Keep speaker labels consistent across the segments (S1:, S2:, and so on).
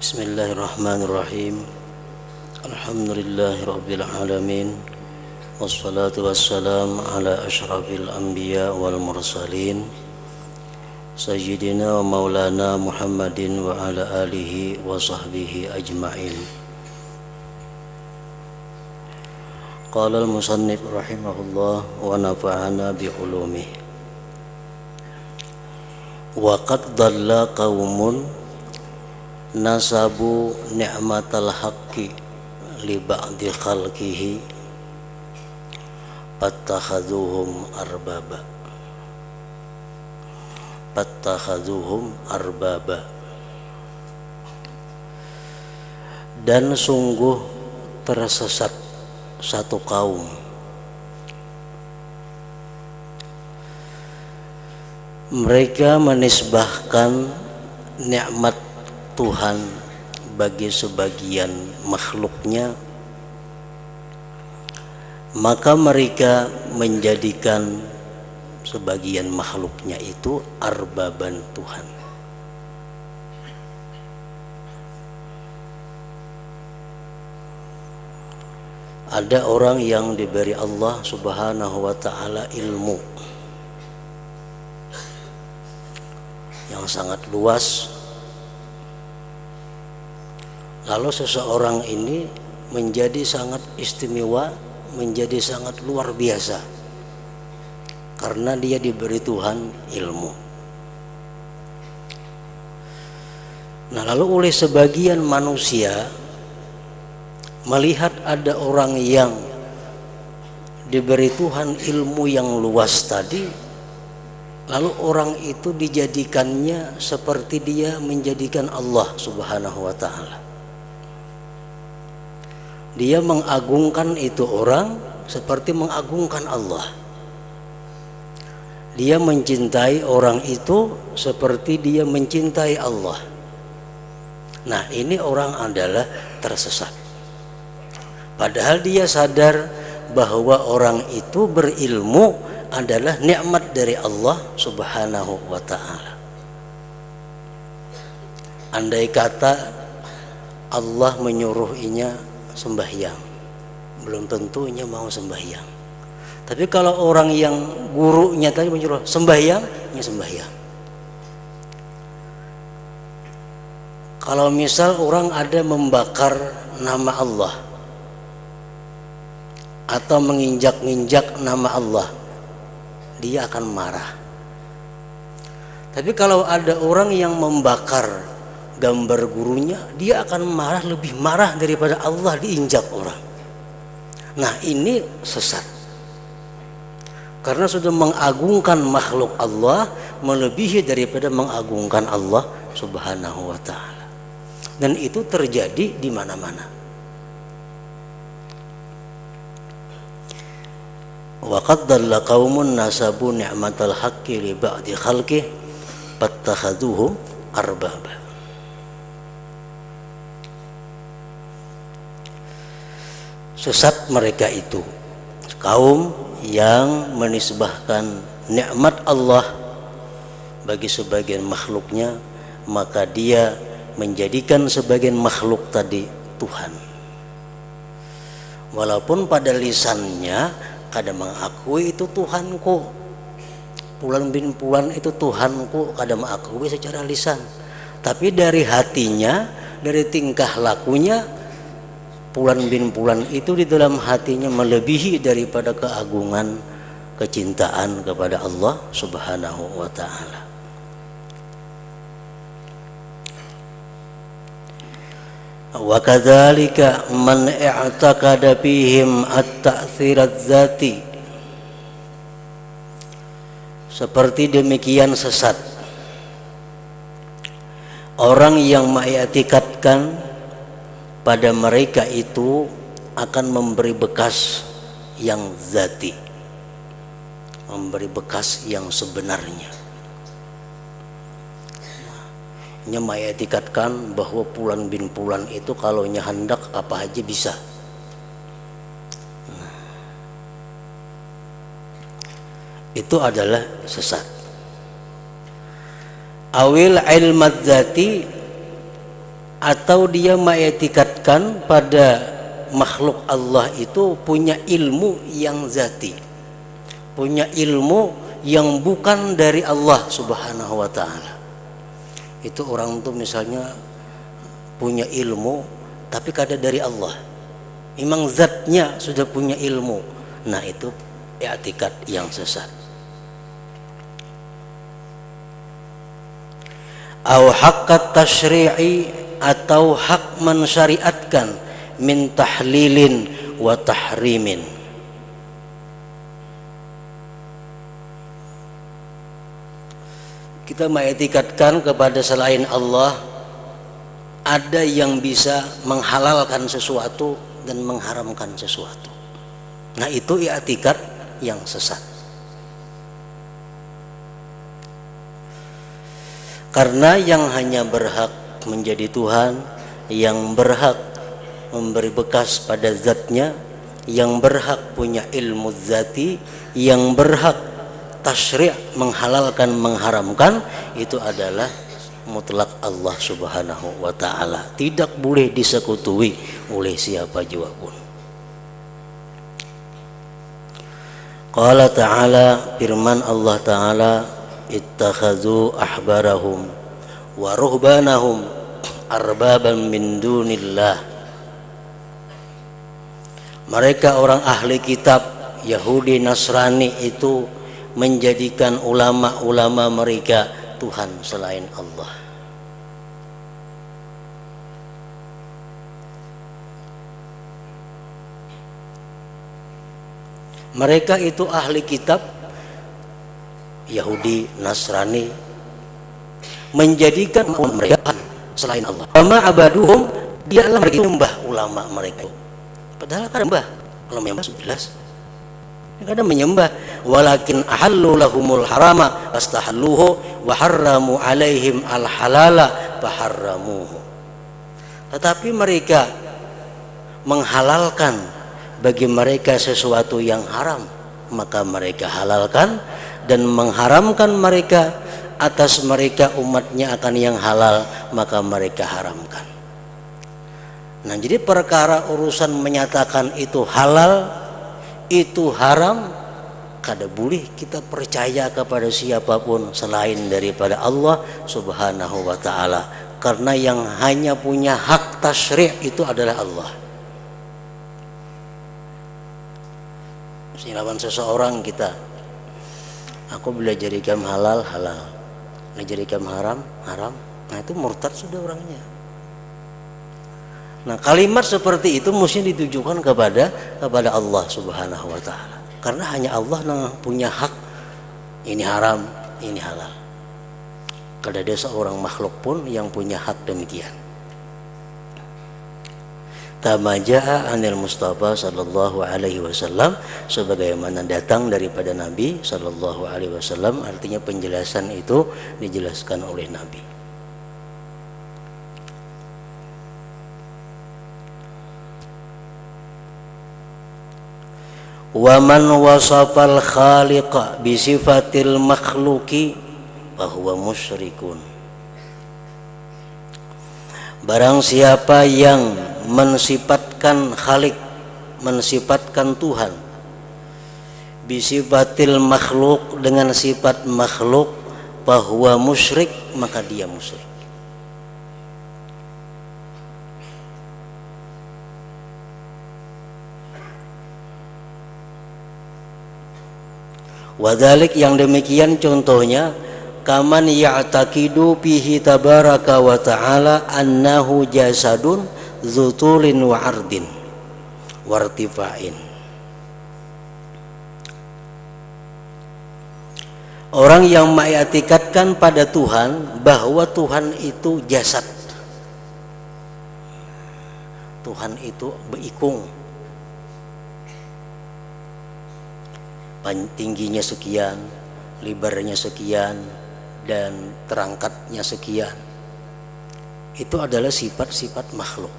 S1: Bismillahirrahmanirrahim. Alhamdulillahirabbil alamin. Wassalatu wassalam ala asyrafil anbiya wal mursalin sayyidina wa maulana Muhammadin wa ala alihi wa sahbihi ajma'in. Qala al-musannif rahimahullah wa nafa'ana bi ulumih. Wa qad dhalla qaumun nasabu ni'matal haqqi li ba'di khalqihi fattakhaduhum arbaba. Dan sungguh tersesat satu kaum mereka menisbahkan nikmat Tuhan bagi sebagian makhluknya, maka mereka menjadikan sebagian makhluknya itu arbaban Tuhan. Ada orang yang diberi Allah Subhanahu wa ta'ala ilmu yang sangat luas. Lalu seseorang ini menjadi sangat istimewa, menjadi sangat luar biasa karena dia diberi Tuhan ilmu. Nah, lalu oleh sebagian manusia melihat ada orang yang diberi Tuhan ilmu yang luas tadi, lalu orang itu dijadikannya seperti dia menjadikan Allah Subhanahu wa ta'ala. Dia mengagungkan itu orang seperti mengagungkan Allah. Dia mencintai orang itu seperti dia mencintai Allah. Nah, ini orang adalah tersesat. Padahal dia sadar bahwa orang itu berilmu adalah nikmat dari Allah Subhanahu wa ta'ala. Andai kata Allah menyuruhnya sembahyang, belum tentunya mau sembahyang. Tapi kalau orang yang gurunya tadi menyuruh sembahyang, ya sembahyang. Kalau misal orang ada membakar nama Allah atau menginjak-injak nama Allah, dia akan marah. Tapi kalau ada orang yang membakar gambar gurunya, dia akan marah, lebih marah daripada Allah diinjak orang. Nah, ini sesat karena sudah mengagungkan makhluk Allah melebihi daripada mengagungkan Allah Subhanahu wa ta'ala. Dan itu terjadi di mana-mana. Wa qad dhalla qaumun nasabu ni'matal haqqi li ba'di khalqihi fattakhaduhum arbaba. Sesat mereka itu, kaum yang menisbahkan nikmat Allah bagi sebagian makhluknya, maka dia menjadikan sebagian makhluk tadi Tuhan. Walaupun pada lisannya kadang mengakui itu Tuhanku, Fulan bin Fulan itu Tuhanku, kadang mengakui secara lisan, tapi dari hatinya, dari tingkah lakunya, Fulan bin Fulan itu di dalam hatinya melebihi daripada keagungan, kecintaan kepada Allah Subhanahu wa ta'ala. Wa kadzalika man i'taqada fihim at-ta'thir adz-dzati. Seperti demikian sesat orang yang mengiktikadkan pada mereka itu akan memberi bekas yang zati, memberi bekas yang sebenarnya. Nya mengiktikadkan bahwa Fulan bin Fulan itu kalau nya hendak apa aja bisa. Itu adalah sesat. awil ilmat zati atau dia mengiktikadkan pada makhluk Allah itu punya ilmu yang zati, punya ilmu yang bukan dari Allah Subhanahu wa ta'ala. Itu orang tuh misalnya punya ilmu tapi kada dari Allah, memang zatnya sudah punya ilmu, nah itu i'tikad yang sesat. Au haqqat tasyri'i, atau hak mensyariatkan, min tahlilin wa tahrimin. Kita mengiktikadkan kepada selain Allah ada yang bisa menghalalkan sesuatu dan mengharamkan sesuatu. Nah itu i'tikad yang sesat. Karena yang hanya berhak menjadi Tuhan, yang berhak memberi bekas pada zatnya, yang berhak punya ilmu zati, yang berhak tasyri' menghalalkan mengharamkan, itu adalah mutlak Allah Subhanahu wa ta'ala, tidak boleh disekutuai oleh siapa jua pun. Qala ta'ala, firman Allah ta'ala, ittakhadhu ahbarahum wa ruhbanahum arbaban min dunillah. Mereka orang ahli kitab Yahudi Nasrani itu menjadikan ulama-ulama mereka Tuhan selain Allah. Mereka itu ahli kitab Yahudi Nasrani menjadikan mereka selain Allah. Wama abaduhum, dialah mereka menyembah ulama mereka. Padahal kan menyembah, kalau menyembah jelas. Kadang menyembah, walakin ahallu lahumul harama fastahalluhu wa harramu alaihim al halala faharramuhu. Tetapi mereka menghalalkan bagi mereka sesuatu yang haram, maka mereka halalkan, dan mengharamkan mereka atas mereka umatnya akan yang halal, maka mereka haramkan. Nah jadi perkara urusan menyatakan itu halal, itu haram, kada boleh kita percaya kepada siapapun selain daripada Allah Subhanahu wa ta'ala, karena yang hanya punya hak tasyri' itu adalah Allah. Silawan seseorang kita, aku bila jadikan halal, halal, bila jadikan haram, haram, nah itu murtad sudah orangnya. Nah kalimat seperti itu mesti ditujukan kepada Allah Subhanahu wa ta'ala, karena hanya Allah yang punya hak ini haram, ini halal. Kada ada seorang makhluk pun yang punya hak demikian. Kama jaa anil Mustafa sallallahu alaihi wasallam, sebagaimana datang daripada Nabi sallallahu alaihi wasallam, artinya penjelasan itu dijelaskan oleh Nabi. Wa man wasafal khaliqa bi sifatil makhluqi fa huwa musyrikun. Barang siapa yang mensifatkan Khalik, mensifatkan Tuhan, bisifatil makhluk, dengan sifat makhluk, bahwa musyrik, maka dia musyrik. Wadhalik, yang demikian contohnya, kaman ya'taqidu bihi tabaraka wa ta'ala annahu jasadun zutulin wa ardin wartifa'in. Orang yang mengiktikadkan pada Tuhan bahwa Tuhan itu jasad, Tuhan itu beikung, tingginya sekian, lebarnya sekian, dan terangkatnya sekian. Itu adalah sifat-sifat makhluk.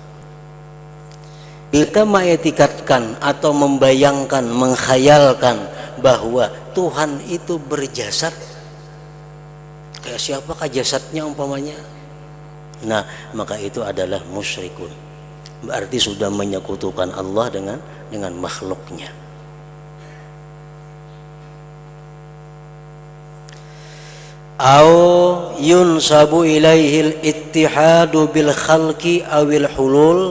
S1: Kita mengiktikadkan atau membayangkan, menghayalkan bahwa Tuhan itu berjasad, kayak siapakah jasadnya umpamanya? Nah, maka itu adalah musyrikun. Berarti sudah menyekutukan Allah dengan makhluknya. Au yunsabu ilaihil ittihadu bil khalqi awil hulul,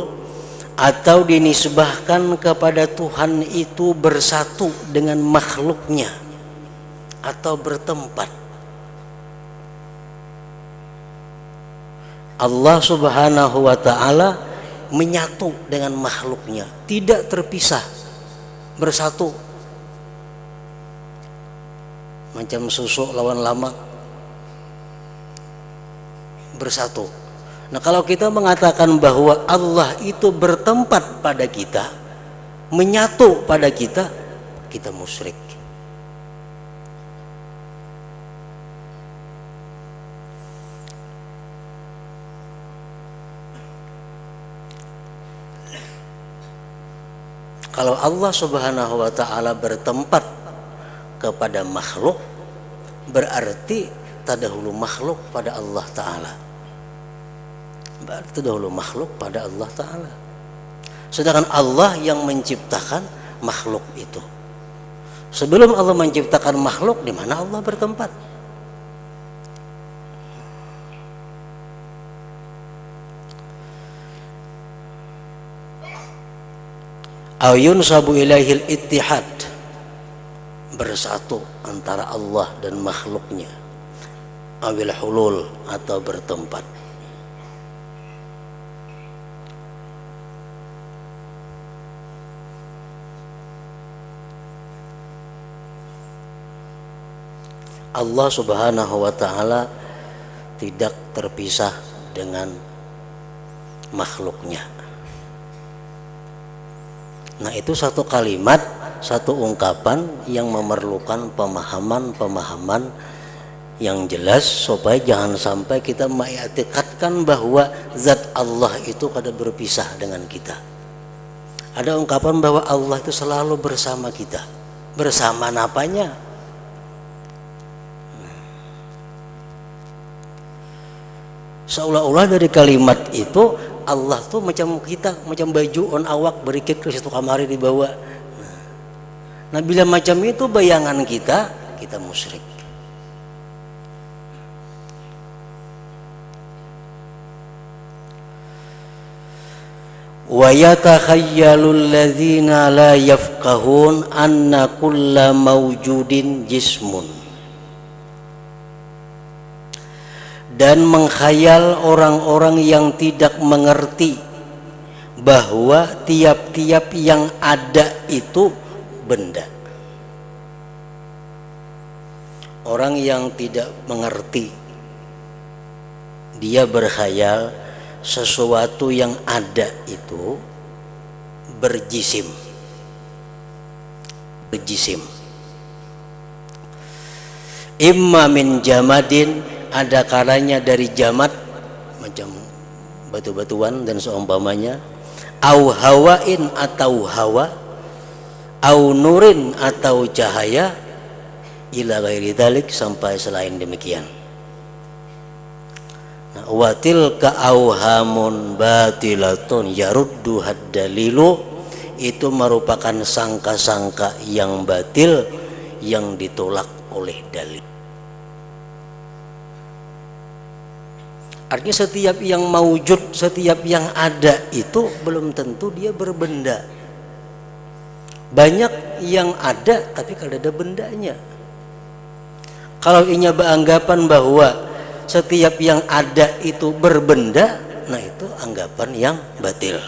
S1: atau dinisbahkan kepada Tuhan itu bersatu dengan makhluknya atau bertempat. Allah Subhanahu wa ta'ala menyatu dengan makhluknya, tidak terpisah, bersatu. Macam susu lawan lamak, bersatu. Nah, kalau kita mengatakan bahwa Allah itu bertempat pada kita, menyatu pada kita, kita musyrik. Kalau Allah Subhanahu wa ta'ala bertempat kepada makhluk, berarti tadahulu makhluk pada Allah ta'ala. Berarti tadahulu makhluk pada Allah ta'ala. Sedangkan Allah yang menciptakan makhluk itu. Sebelum Allah menciptakan makhluk, di mana Allah bertempat? Ayun sabu ilaihil ittihad, bersatu antara Allah dan makhluknya, awil hulul, atau bertempat. Allah Subhanahu wa ta'ala tidak terpisah dengan makhluknya. Nah, itu satu kalimat, satu ungkapan yang memerlukan pemahaman yang jelas, supaya jangan sampai kita mengiktikadkan bahwa zat Allah itu kada berpisah dengan kita. Ada ungkapan bahwa Allah itu selalu bersama kita. Bersama apanya? Seolah-olah dari kalimat itu Allah tuh macam kita, macam baju on awak berikit ke situ kamari dibawa. Nah, bila macam itu bayangan kita, kita musyrik. Wa yatakhayyalu alladzina la yafqahun anna kulla mawjudin jismun. Dan mengkhayal orang-orang yang tidak mengerti bahwa tiap-tiap yang ada itu benda. Orang yang tidak mengerti, dia berkhayal sesuatu yang ada itu berjisim. Imma min jamadin, ada kalanya dari jamat macam batu-batuan dan seumpamanya, au hawain, atau hawa, au nurin, atau cahaya, ila ghairi dzalik, sampai selain demikian. Nah, wa tilka auhamun batilatun yaruddu haddalilu, itu merupakan sangka-sangka yang batil yang ditolak oleh dalil. Artinya setiap yang maujud, setiap yang ada itu belum tentu dia berbenda. Banyak yang ada tapi kalau ada bendanya. Kalau inya beranggapan bahwa setiap yang ada itu berbenda, nah itu anggapan yang batil.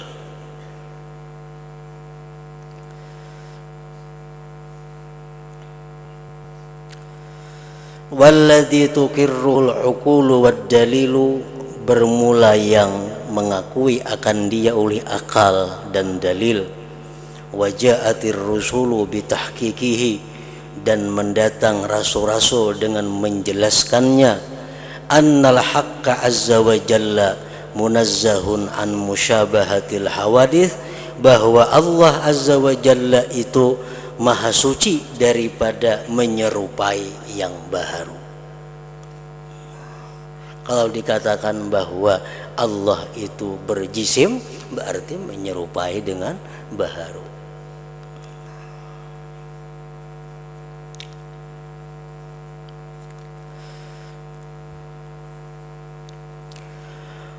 S1: Walladzi tuqirruhul uqulu wad dalilu, bermula yang mengakui akan dia oleh akal dan dalil. Waja'atir rusulu bitahqiqihi, dan mendatang rasul-rasul dengan menjelaskannya. Annal haqqa azza wa jalla munazzahun an musyabahatil hawadith, bahwa Allah azza wa jalla itu maha suci daripada menyerupai yang baru. Kalau dikatakan bahwa Allah itu berjisim, berarti menyerupai dengan baharu.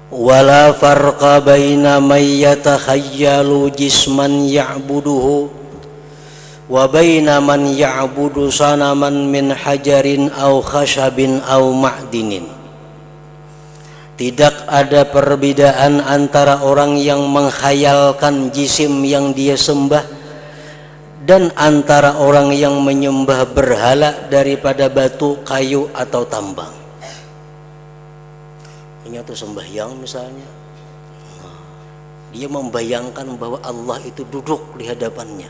S1: Wala farqa baina may yatakhayyalu jisman ya'buduhu wa baina man ya'budu sanaman min hajarin aw khashabin aw ma'dinin. Tidak ada perbedaan antara orang yang menghayalkan jisim yang dia sembah dan antara orang yang menyembah berhala daripada batu, kayu atau tambang. Ini tuh sembahyang misalnya, dia membayangkan bahwa Allah itu duduk di hadapannya.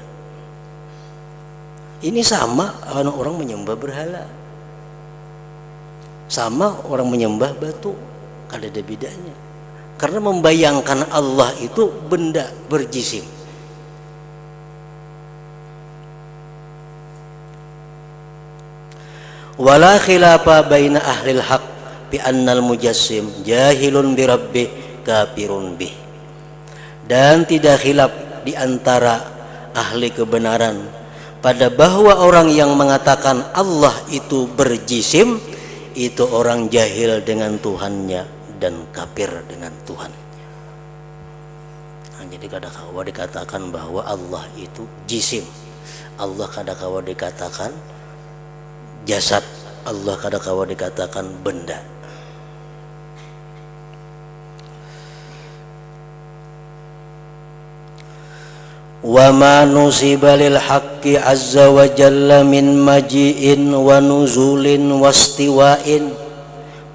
S1: Ini sama orang menyembah berhala, sama orang menyembah batu, kada ada bedanya. Karena membayangkan Allah itu benda berjisim. Wala khilafa baina ahlil haq bi annal mujassim jahilun bi rabbih kafirun bih. Dan tidak khilaf di antara ahli kebenaran pada bahwa orang yang mengatakan Allah itu berjisim itu orang jahil dengan Tuhannya dan kafir dengan Tuhannya. Nah, jadi kadang-kadang dikatakan bahwa Allah itu jisim, Allah kadang-kadang dikatakan jasad, Allah kadang-kadang dikatakan benda. Wa ma nusiba lil haqqi azza wa jalla min maji'in wa nuzulin wastiwa'in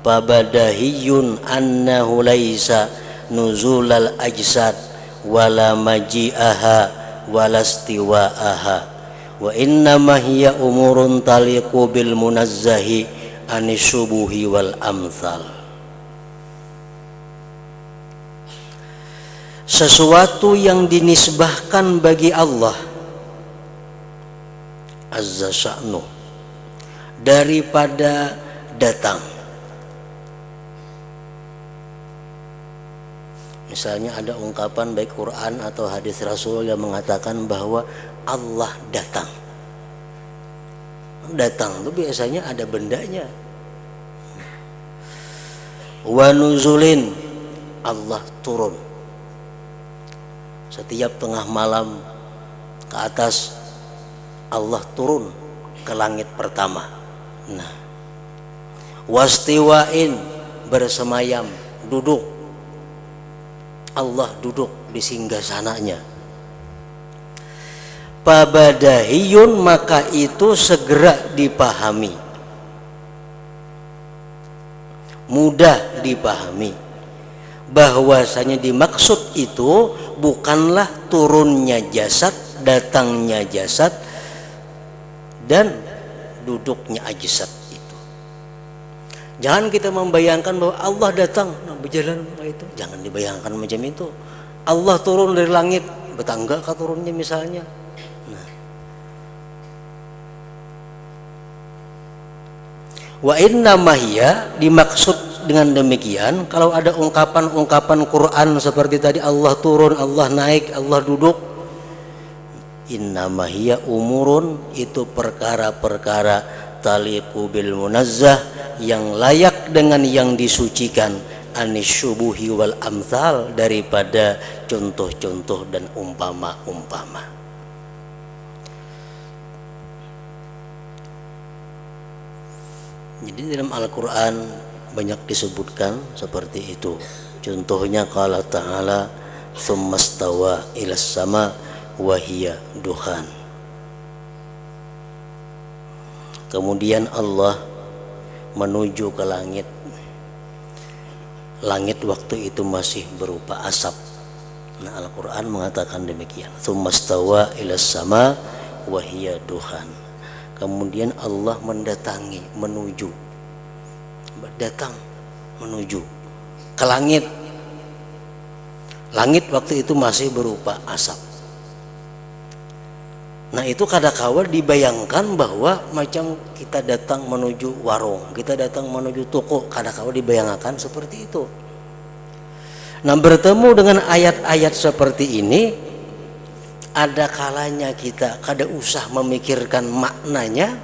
S1: fabadahiyun annahu laisa nuzulal ajsad wala maji'aha wala istiwa'aha wa innama hiya umurun taliqu bil munazzahi anisyubuhi wal amthal. Sesuatu yang dinisbahkan bagi Allah azza sya'nu daripada datang. Misalnya ada ungkapan baik Quran atau hadis Rasul yang mengatakan bahwa Allah datang. Datang itu biasanya ada bendanya. Wa nuzulin, Allah turun. Setiap tengah malam ke atas Allah turun ke langit pertama. Nah, wastiwain, bersemayam, duduk. Allah duduk di singgasananya. Pabadahiyun, maka itu segera dipahami, mudah dipahami bahwasanya dimaksud itu bukanlah turunnya jasad, datangnya jasad, dan duduknya ajsad itu. Jangan kita membayangkan bahwa Allah datang berjalan itu, jangan dibayangkan macam itu. Allah turun dari langit, betangga kah turunnya misalnya. Nah. Wa inna mahiyya, dimaksud dengan demikian kalau ada ungkapan-ungkapan Quran seperti tadi Allah turun, Allah naik, Allah duduk, innama hiya umurun, itu perkara-perkara taliqu bil munazzah, yang layak dengan yang disucikan, anisyubuhi wal amthal, daripada contoh-contoh dan umpama-umpama. Jadi dalam Al-Quran banyak disebutkan seperti itu. Contohnya qala ta'ala tsumma stawa ilas sama wa hiya dukhan. Kemudian Allah menuju ke langit. Langit waktu itu masih berupa asap. Nah, Al-Quran mengatakan demikian. Tsumma stawa ilas sama wa hiya dukhan. Kemudian Allah mendatangi, menuju, datang menuju ke langit. Langit waktu itu masih berupa asap. Nah, itu kadang-kala dibayangkan bahwa macam kita datang menuju warung, kita datang menuju toko, kadang-kala dibayangkan seperti itu. Nah, bertemu dengan ayat-ayat seperti ini, ada kalanya kita kada usah memikirkan maknanya,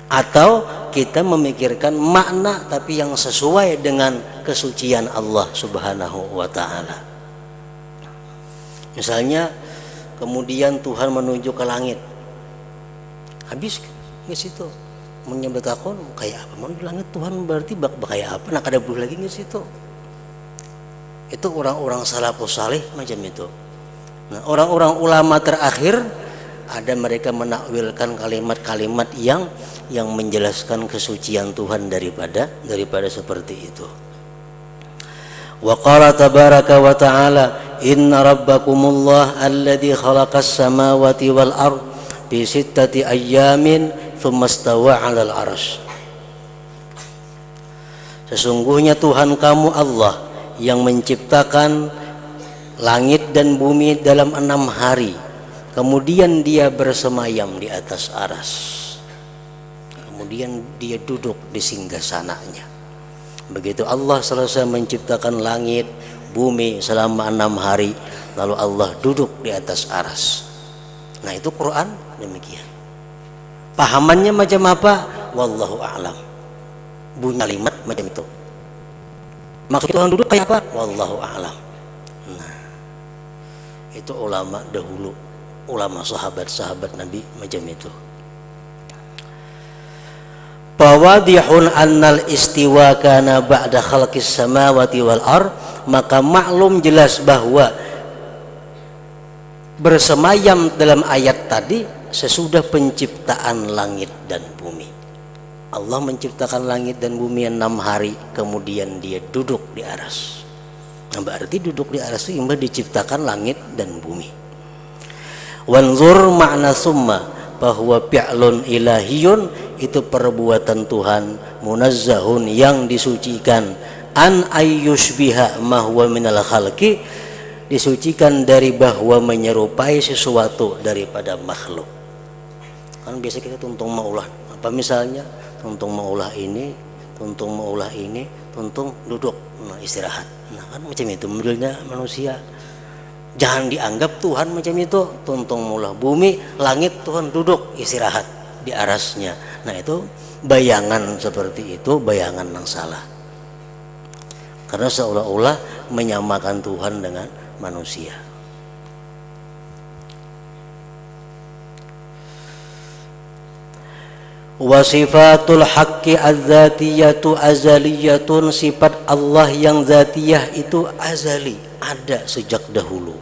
S1: atau kita memikirkan makna tapi yang sesuai dengan kesucian Allah Subhanahu wa taala. Misalnya kemudian Tuhan menuju ke langit. Habis di situ menyebut takon kayak apa? Mau di langit Tuhan berarti kayak apa? Nak ada bulu lagi di situ. Itu orang-orang salafus saleh macam itu. Nah, orang-orang ulama terakhir ada mereka menakwilkan kalimat-kalimat yang menjelaskan kesucian Tuhan daripada seperti itu. Wa qala tabaraka wa ta'ala inna rabbakumullah alladzi khalaqas samawati wal ard fi sittati ayyamin tsumma stawa 'alal 'arsy. Sesungguhnya Tuhan kamu Allah yang menciptakan langit dan bumi dalam 6 hari, kemudian dia bersemayam di atas aras, kemudian dia duduk di singgasananya. Begitu Allah selesai menciptakan langit bumi selama 6 hari, lalu Allah duduk di atas aras. Nah, itu Quran demikian. Pahamannya macam apa? Wallahu a'lam. Bunyi kalimat macam itu. Maksud Tuhan duduk kayak apa? Wallahu a'lam. Nah, itu ulama dahulu, ulama sahabat-sahabat Nabi macam itu. Fawadihun annal istiwa kana ba'da khalqis samawati wal ard, maka maklum jelas bahwa bersemayam dalam ayat tadi sesudah penciptaan langit dan bumi. Allah menciptakan langit dan bumi 6 hari, kemudian dia duduk di aras. Nah, berarti duduk di aras itu imba diciptakan langit dan bumi. Wanzur makna summa, bahwa fi'lun ilahiyun itu perbuatan Tuhan, munazzahun yang disucikan, an ayyushbiha ma huwa minal khalqi, disucikan dari bahwa menyerupai sesuatu daripada makhluk. Kan biasa kita tuntung maulah apa misalnya, tuntung maulah ini, tuntung maulah ini, tuntung duduk, nah istirahat. Nah kan macam itu modelnya manusia. Jangan dianggap Tuhan macam itu, tuntung maulah bumi, langit, Tuhan duduk istirahat di arasnya. Nah itu bayangan seperti itu, bayangan yang salah. Karena seolah-olah menyamakan Tuhan dengan manusia. Wasifatul haqqi az-zatiyatu azaliyatun, sifat Allah yang zatiyah itu azali, ada sejak dahulu.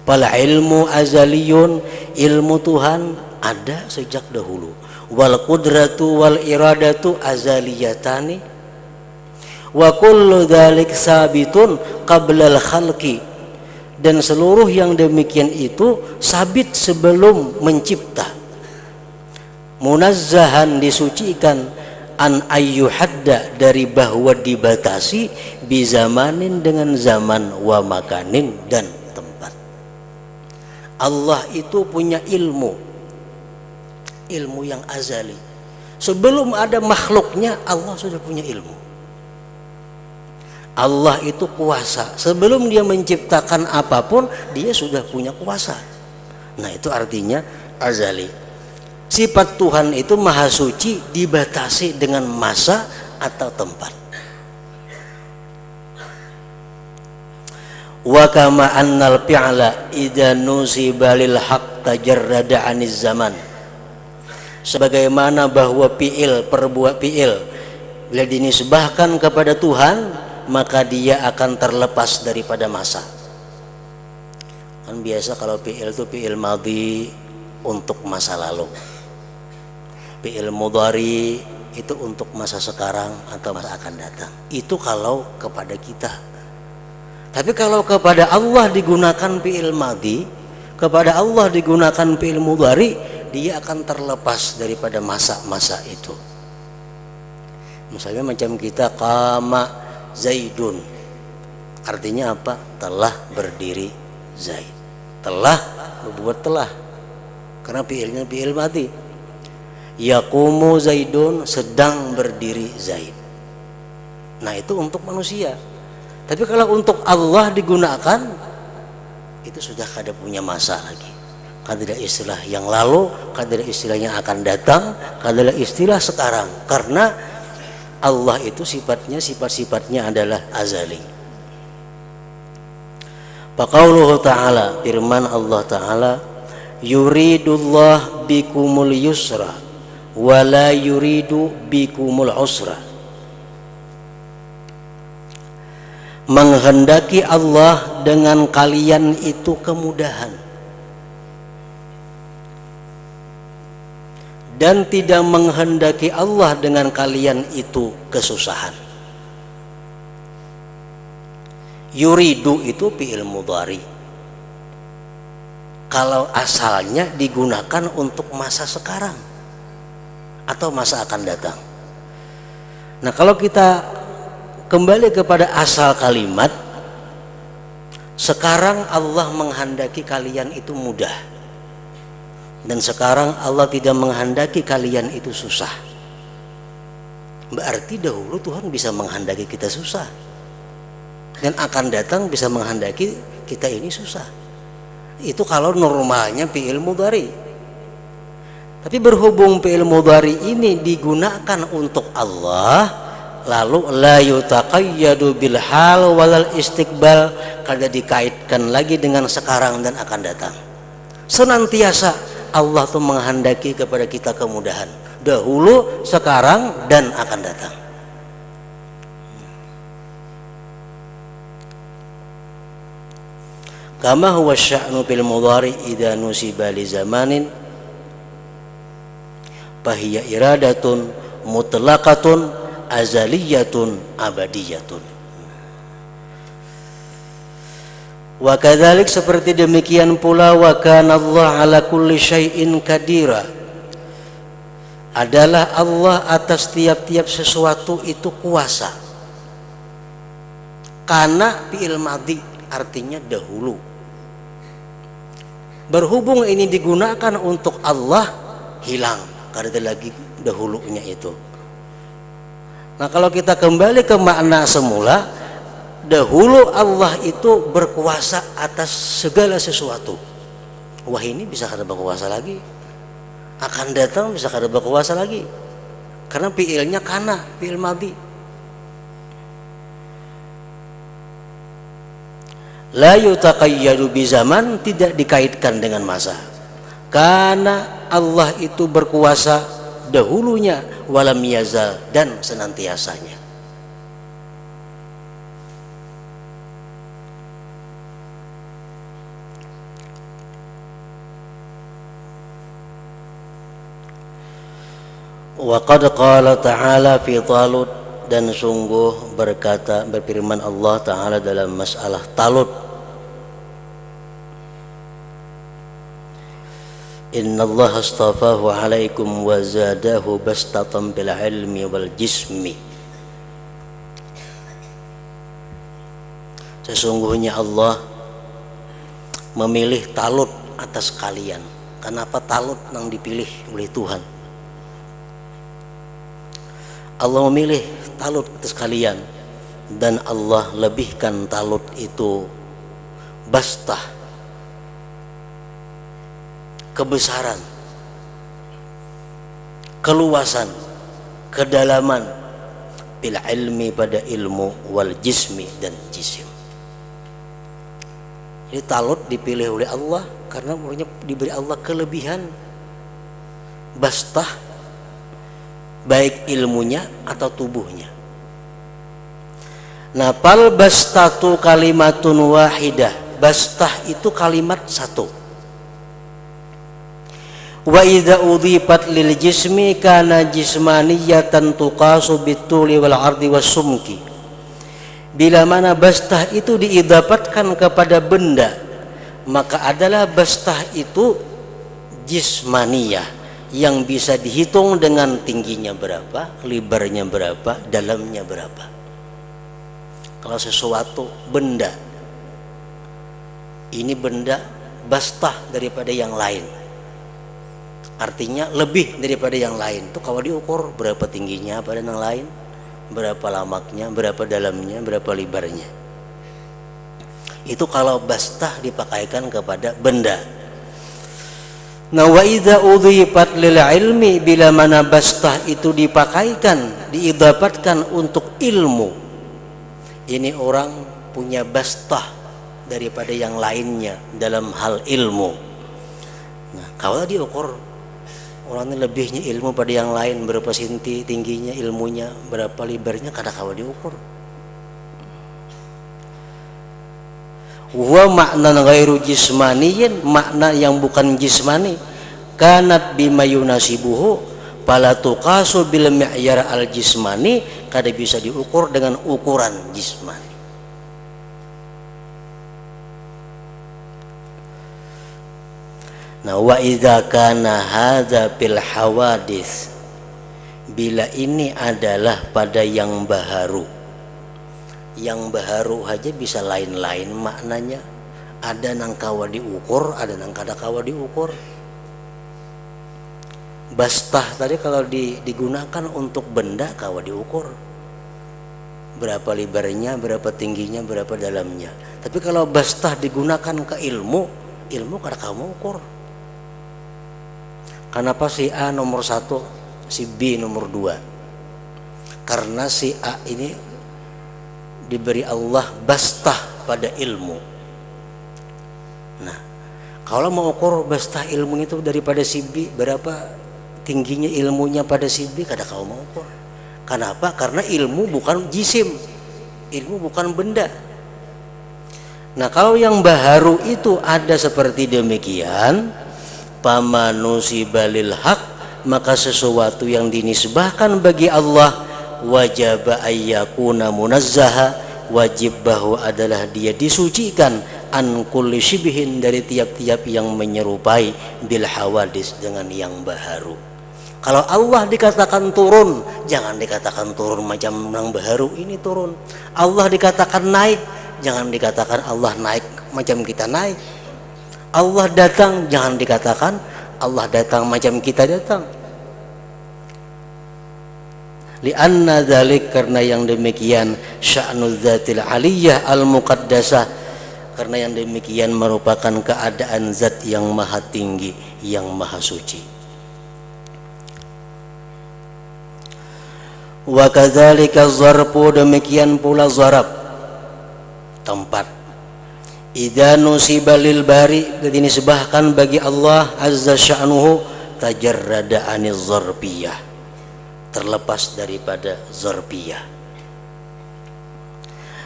S1: Fal ilmu azaliyun, ilmu Tuhan ada sejak dahulu. Wal qudratu wal iradatu azaliyatani, wa kullu dzalik sabitun qabla al khalqi, dan seluruh yang demikian itu sabit sebelum mencipta. Munazzahan disucikan, an ayyuhadda dari bahwa dibatasi, bizamanin dengan zaman, wa makanin dan tempat. Allah itu punya ilmu yang azali. Sebelum ada makhluknya Allah sudah punya ilmu. Allah itu kuasa, sebelum dia menciptakan apapun dia sudah punya kuasa. Nah itu artinya azali. Sifat Tuhan itu maha suci, dibatasi dengan masa atau tempat. Wa kama annal fi'la idza nusiba lil haqq tajarrada 'aniz zaman, sebagaimana bahwa perbuat fi'il bila dinisbahkan kepada Tuhan maka dia akan terlepas daripada masa. Kan biasa kalau fi'il itu fi'il madhi untuk masa lalu, fi'il mudhari itu untuk masa sekarang atau masa akan datang. Itu kalau kepada kita. Tapi kalau kepada Allah digunakan fi'il madhi, kepada Allah digunakan fi'il mudhari, dia akan terlepas daripada masa-masa itu. Misalnya macam kita qama Zaidun, artinya apa? Telah berdiri Zaid. Telah berbuat telah, karena fi'ilnya fi'il madhi. Yaqumu Zaidun, sedang berdiri Zaid. Nah itu untuk manusia. Tapi kalau untuk Allah digunakan, itu sudah kada punya masa lagi. Kada istilah yang lalu, kada istilah yang akan datang, kada istilah sekarang. Karena Allah itu sifat-sifatnya adalah azali. Faqauluhu ta'ala, firman Allah Ta'ala, yuridullah bikumul yusra wa la yuridu bikumul usra. Menghendaki Allah dengan kalian itu kemudahan, dan tidak menghendaki Allah dengan kalian itu kesusahan. Yuridu itu fi'il mudhari. Kalau asalnya digunakan untuk masa sekarang atau masa akan datang. Nah, kalau kita kembali kepada asal kalimat, sekarang Allah menghendaki kalian itu mudah, dan sekarang Allah tidak menghendaki kalian itu susah. Berarti dahulu Tuhan bisa menghendaki kita susah, dan akan datang bisa menghendaki kita ini susah. Itu kalau normalnya fi'il mudhari. Tapi berhubung fi'il mudhari ini digunakan untuk Allah, lalu la yutaqayyadu bil hal walal istiqbal, kada dikaitkan lagi dengan sekarang dan akan datang. Senantiasa Allah tuh menghendaki kepada kita kemudahan, dahulu, sekarang, dan akan datang. Kama huwa sya'nu bil mudhari idza nusiba li zamanin fahiya iradatun mutlaqatun azaliyatun abadiyatun. Wa kadzalik, seperti demikian pula, wa kana Allah ala kulli syai'in qadira, adalah Allah atas tiap-tiap sesuatu itu kuasa. Kana fi'il madhi, artinya dahulu. Berhubung ini digunakan untuk Allah, hilang karena lagi dahulunya itu. Nah, kalau kita kembali ke makna semula, dahulu Allah itu berkuasa atas segala sesuatu. Wah, ini bisa kada berkuasa lagi, akan datang bisa kada berkuasa lagi, karena fi'ilnya kana, fi'il madhi. La yutaqayyadu bi zaman, tidak dikaitkan dengan masa, karena Allah itu berkuasa dahulunya, walam yazal, dan senantiasanya. Wa qad qala ta'ala fi Talut, dan sungguh berfirman Allah Ta'ala dalam masalah Talut, Inna Allah astafahu alaikum wa zadahu bastatan bil ilmi wal jismi. Sesungguhnya Allah memilih Talut atas kalian. Kenapa Talut yang dipilih oleh Tuhan? Allah memilih Talut atas kalian, dan Allah lebihkan Talut itu bastah, kebesaran, keluasan, kedalaman, bil ilmi, pada ilmu, wal jismi, dan jisim. Jadi Talut dipilih oleh Allah karena diberi Allah kelebihan bastah, baik ilmunya atau tubuhnya. Nah, pal bastatu kalimatun wahidah, bastah itu kalimat satu. Wa idza udhifat lil jismi kana jismaniyatan tuqasu bituli wal ardi was sumki. Bila mana bastah itu diidapatkan kepada benda, maka adalah bastah itu jismaniyah, yang bisa dihitung dengan tingginya berapa, lebarnya berapa, dalamnya berapa. Kalau sesuatu benda, ini benda bastah daripada yang lain, artinya lebih daripada yang lain. Itu kalau diukur berapa tingginya pada yang lain, berapa lamaknya, berapa dalamnya, berapa lebarnya. Itu kalau bastah dipakaikan kepada benda. Nah, wa idza udhifat lil ilmi, bila mana bastah itu dipakaikan, diidapatkan untuk ilmu. Ini orang punya bastah daripada yang lainnya dalam hal ilmu. Nah, kalau diukur orang ini lebihnya ilmu pada yang lain, berapa senti tingginya ilmunya, berapa lebarnya, kada kalau diukur. Wa makna ghairu jismaniyin, makna yang bukan jismani, kanat bima yunasibuhu, fala tuqasu bil mi'yar al jismani, kada bisa diukur dengan ukuran jismani. Nah, wa idza kana hadza bil hawadits, bila ini adalah pada yang baharu. Yang baharu aja bisa lain-lain maknanya. Ada nang kawa diukur, ada nang kada kawa diukur. Bastah tadi kalau digunakan untuk benda kawa diukur. Berapa lebarnya, berapa tingginya, berapa dalamnya. Tapi kalau bastah digunakan ke ilmu, ilmu kada kawa ukur. Kenapa si A nomor 1, si B nomor 2? Karena si A ini diberi Allah bastah pada ilmu. Nah, kalau mau ukur bastah ilmu itu daripada si B, berapa tingginya ilmunya pada si B, kada kau mau ukur. Kenapa? Karena ilmu bukan jisim, ilmu bukan benda. Nah, kalau yang baharu itu ada seperti demikian, pamanusiba lil haq, maka sesuatu yang dinisbahkan bagi Allah wajib ayyakuna munazzaha, wajib bahwa adalah dia disucikan an kulli syibhin, dari tiap-tiap yang menyerupai bil hawadis, dengan yang baharu. Kalau Allah dikatakan turun, jangan dikatakan turun macam yang baharu ini turun. Allah dikatakan naik, jangan dikatakan Allah naik macam kita naik. Allah datang, jangan dikatakan Allah datang macam kita datang. Lianna dzalik, karena yang demikian sya'nuz zatil aliyah al muqaddasah, karena yang demikian merupakan keadaan zat yang maha tinggi, yang maha suci. Wa kadzalika zarfu, demikian pula zarab, tempat. Idza nusiba lil bari, dinisbahkan bagi Allah azza sya'nuhu, tajarrada aniz zarfiyah, terlepas daripada zarfiyah.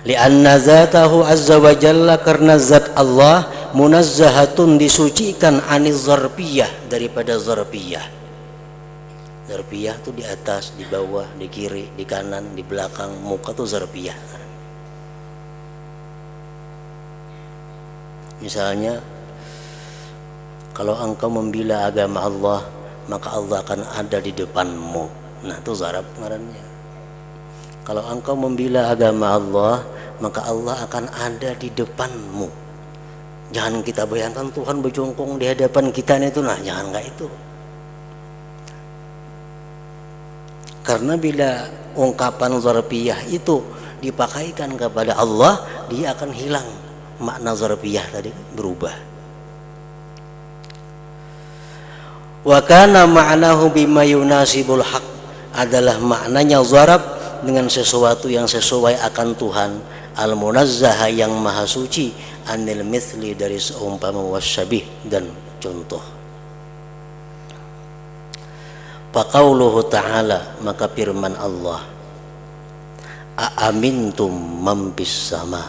S1: Lianna zatahu azza wa jalla, karena zat Allah munazzahatun, disucikan aniz zarfiyah, daripada zarfiyah. Zarfiyah itu di atas, di bawah, di kiri, di kanan, di belakang, muka itu zarfiyah. Misalnya, kalau engkau membela agama Allah, maka Allah akan ada di depanmu. Nah, itu zarab ngarannya. Kalau engkau membela agama Allah, maka Allah akan ada di depanmu. Jangan kita bayangkan Tuhan berjongkong di hadapan kita itu, nah jangan enggak itu. Karena bila ungkapan zarfiyah itu dipakaikan kepada Allah, dia akan hilang, makna zarfiyah tadi berubah. Wa kana ma'nahu bima yunasibul haq, adalah maknanya zarab dengan sesuatu yang sesuai akan Tuhan, al munazzah, yang maha suci, anil mithli, dari seumpama wasyabih dan contoh. Faqauluhu ta'ala, maka firman Allah, aamintum man fis sama,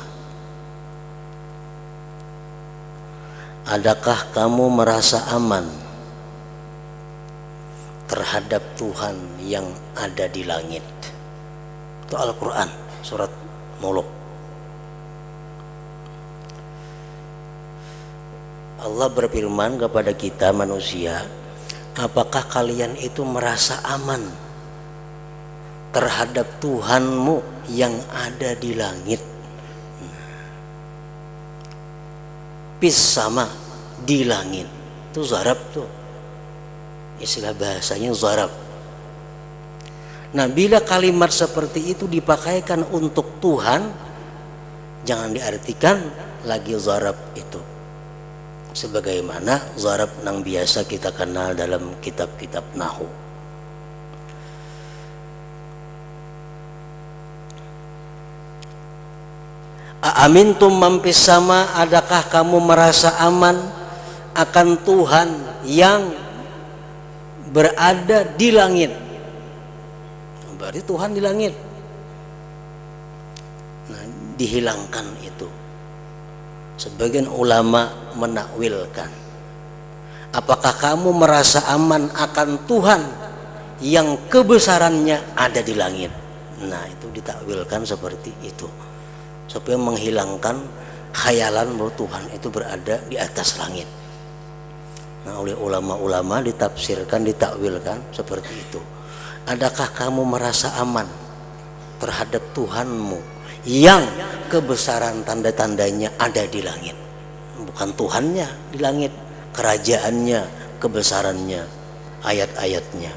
S1: adakah kamu merasa aman terhadap Tuhan yang ada di langit? Itu Al-Quran, surat Muluk. Allah berfirman kepada kita manusia, apakah kalian itu merasa aman terhadap Tuhanmu yang ada di langit? Pis sama, di langit. Itu zarab tuh, istilah bahasanya zarab. Nah, bila kalimat seperti itu dipakaikan untuk Tuhan, jangan diartikan lagi zarab itu, sebagaimana zarab yang biasa kita kenal dalam kitab-kitab nahwu. Aamintum mampis sama, adakah kamu merasa aman akan Tuhan yang berada di langit? Berarti Tuhan di langit. Nah, dihilangkan itu. Sebagian ulama menakwilkan, apakah kamu merasa aman akan Tuhan yang kebesarannya ada di langit? Nah, itu ditakwilkan seperti itu, supaya menghilangkan khayalan bahwa Tuhan itu berada di atas langit. Nah, oleh ulama-ulama ditafsirkan, ditakwilkan seperti itu. Adakah kamu merasa aman terhadap Tuhanmu yang kebesaran tanda-tandanya ada di langit? Bukan Tuhannya di langit, kerajaannya, kebesarannya, ayat-ayatnya.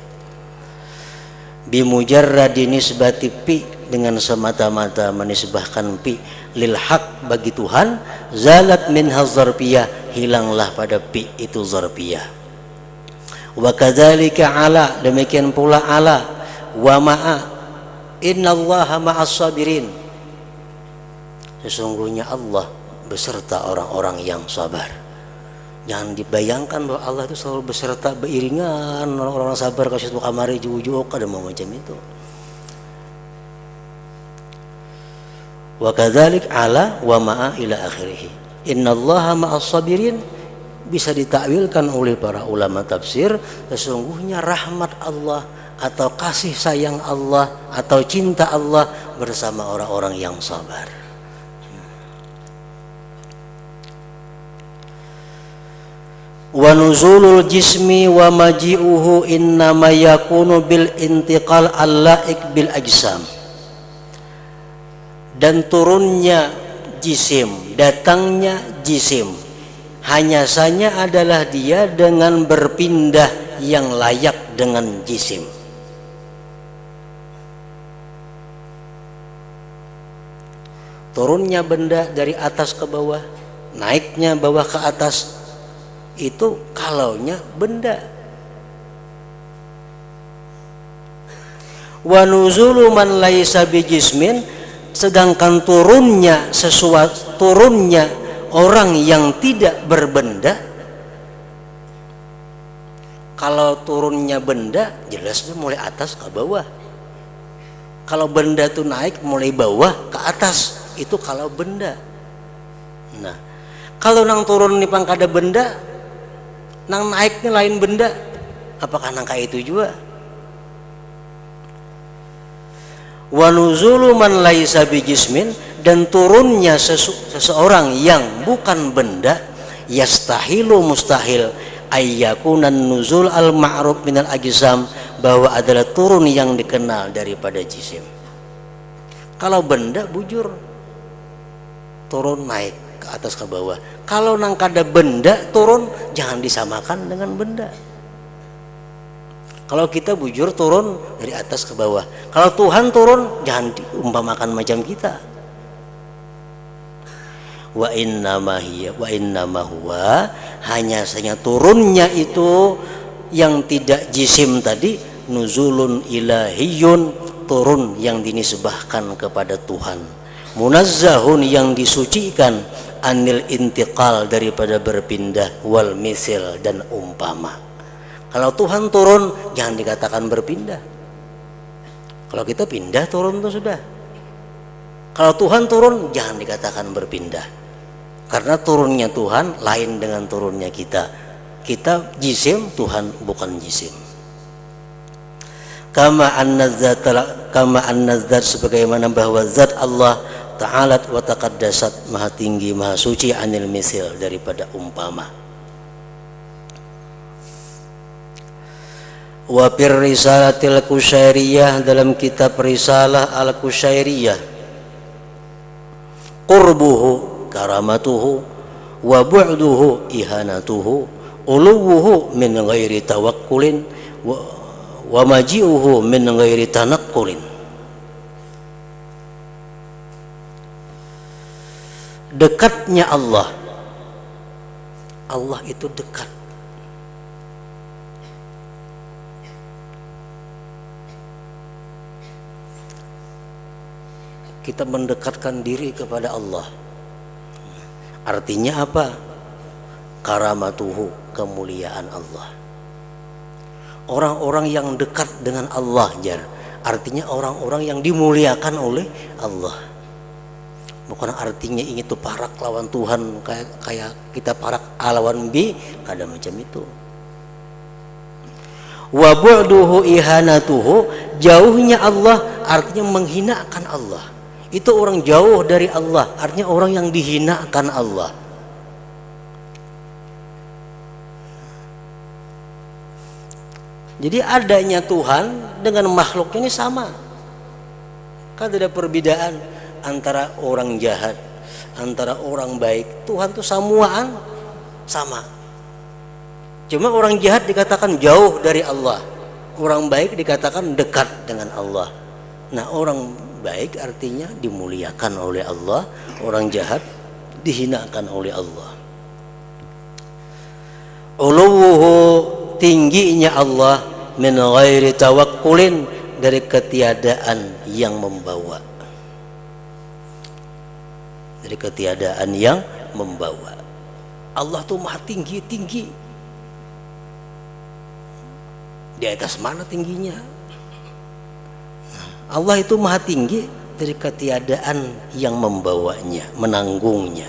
S1: Bimujarradi nisbati pi, dengan semata-mata menisbahkan pi lil haq bagi Tuhan, zalat minha zarfiyah, hilanglah pada pi itu zarfiyah. Wa kadzalika ala, demikian pula ala, wa ma'a, innallaha ma'as sabirin, sesungguhnya Allah beserta orang-orang yang sabar. Jangan dibayangkan bahwa Allah itu selalu beserta beriringan orang-orang sabar kasih tu kamari jujuk ada macam itu. Wa kadzalik ala wa ma'a ila akhirih. Innallaha ma'as sabirin bisa ditakwilkan oleh para ulama tafsir, sesungguhnya rahmat Allah atau kasih sayang Allah atau cinta Allah bersama orang-orang yang sabar. Wa nuzulul jismi wa maji'uhu innama yakunu bil intiqal al-la'iq bil ajsam. Dan turunnya jisim, datangnya jisim, hanya saja adalah dia dengan berpindah yang layak dengan jisim. Turunnya benda dari atas ke bawah, naiknya bawah ke atas, itu kalaunya benda. Wa nuzulu man laisa bijismin, sedangkan turunnya orang yang tidak berbenda. Kalau turunnya benda jelasnya mulai atas ke bawah. Kalau benda itu naik mulai bawah ke atas, itu kalau benda. Nah, kalau nang turun nih pangkada benda, nang naiknya lain benda, apakah nangka itu juga? Wa nuzulu man laisa bijismin, dan turunnya seseorang yang bukan benda, yastahilu mustahil ayyakunan nuzul al ma'ruf minal ajsam, bahwa adalah turun yang dikenal daripada jisim. Kalau benda bujur, turun naik ke atas ke bawah. Kalau nang kada benda turun, jangan disamakan dengan benda. Kalau kita bujur turun dari atas ke bawah. Kalau Tuhan turun, jangan diumpamakan macam kita. Wa innama huwa, hanya saja turunnya itu yang tidak jisim tadi, nuzulun ilahiyun, turun yang dinisbahkan kepada Tuhan. Munazzahun, yang disucikan, anil intiqal, daripada berpindah, wal misil, dan umpama. Kalau Tuhan turun, jangan dikatakan berpindah. Kalau kita pindah turun itu sudah. Kalau Tuhan turun, jangan dikatakan berpindah. Karena turunnya Tuhan lain dengan turunnya kita. Kita jisim, Tuhan bukan jisim. Kama an-nazat, sebagaimana bahwa zat Allah ta'ala wa taqaddasat, maha tinggi, maha suci, anil misil, daripada umpama. Wa fir risalatil Qusyairiyah, dalam kitab risalah al-Qusyairiyah, qurbuhu karamatuhu wa bu'duhu ihanatuhu, uluwuhu min ghairi tawakkulin wa maji'uhu min ghairi tanakkulin. dekatnya Allah. Allah itu dekat. Kita mendekatkan diri kepada Allah. Artinya apa? Karamatuhu, kemuliaan Allah. Orang-orang yang dekat dengan Allah, jar, artinya orang-orang yang dimuliakan oleh Allah. Bukan artinya ingin tuh parak lawan Tuhan kayak kita parak lawan bi, kada macam itu. Wa bu'duhu ihanatuhu, jauhnya Allah artinya menghinakan Allah. Itu orang jauh dari Allah, artinya orang yang dihinakan Allah. Jadi adanya Tuhan dengan makhluknya ini sama. Kan ada perbedaan antara orang jahat, antara orang baik. Tuhan itu samuaan sama. Cuma orang jahat dikatakan jauh dari Allah, orang baik dikatakan dekat dengan Allah. Nah, orang baik artinya dimuliakan oleh Allah, orang jahat dihinakan oleh Allah. Uluwuhu, tingginya Allah, min ghairi tawakkulin, dari ketiadaan yang membawa. Dari ketiadaan yang membawa. Allah tuh maha tinggi. Di atas mana tingginya? Allah itu maha tinggi dari ketiadaan yang membawanya, menanggungnya.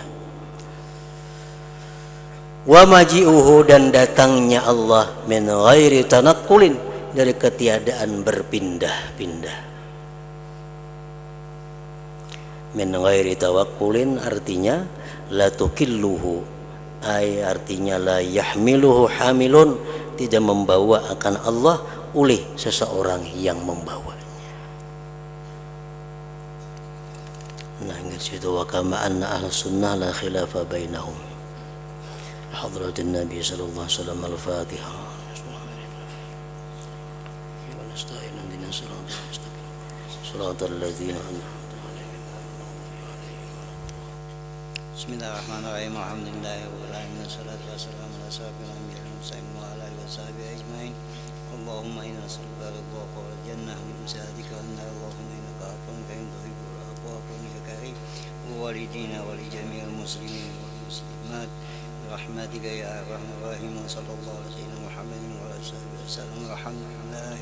S1: Wa maji'uhu, dan datangnya Allah, min ghairi tanakkulin, dari ketiadaan berpindah-pindah. Min ghairi tawakkulin artinya la tukilluhu, artinya la yahmiluhu hamilun, tidak membawa akan Allah oleh seseorang yang membawa. Nah, ingat situ, wa kama anna ahlus sunnah la khilafa bainahum. Hadratin Nabi sallallahu alaihi wasallam, al-Fatihah. Wa nasta'inu bina siratal ladzina an'amta alaihim.
S2: Bismillahirrahmanirrahim. Alhamdulillahi rabbil alamin. Wassalatu wassalamu ala asyrafil anbiya'i wal mursalin wa ala alihi washabihi ajmain. Allahumma inna nas'aluka ridhaka wal jannah min sa'atika wa anna Allahumma innaka afuwwun tuhibbul والدينا ولجميع المسلمين والمسلمات برحمتك يا ارحم الراحمين. وصلى الله على سيدنا محمد وعلى اله وصحبه وسلم. الحمد لله.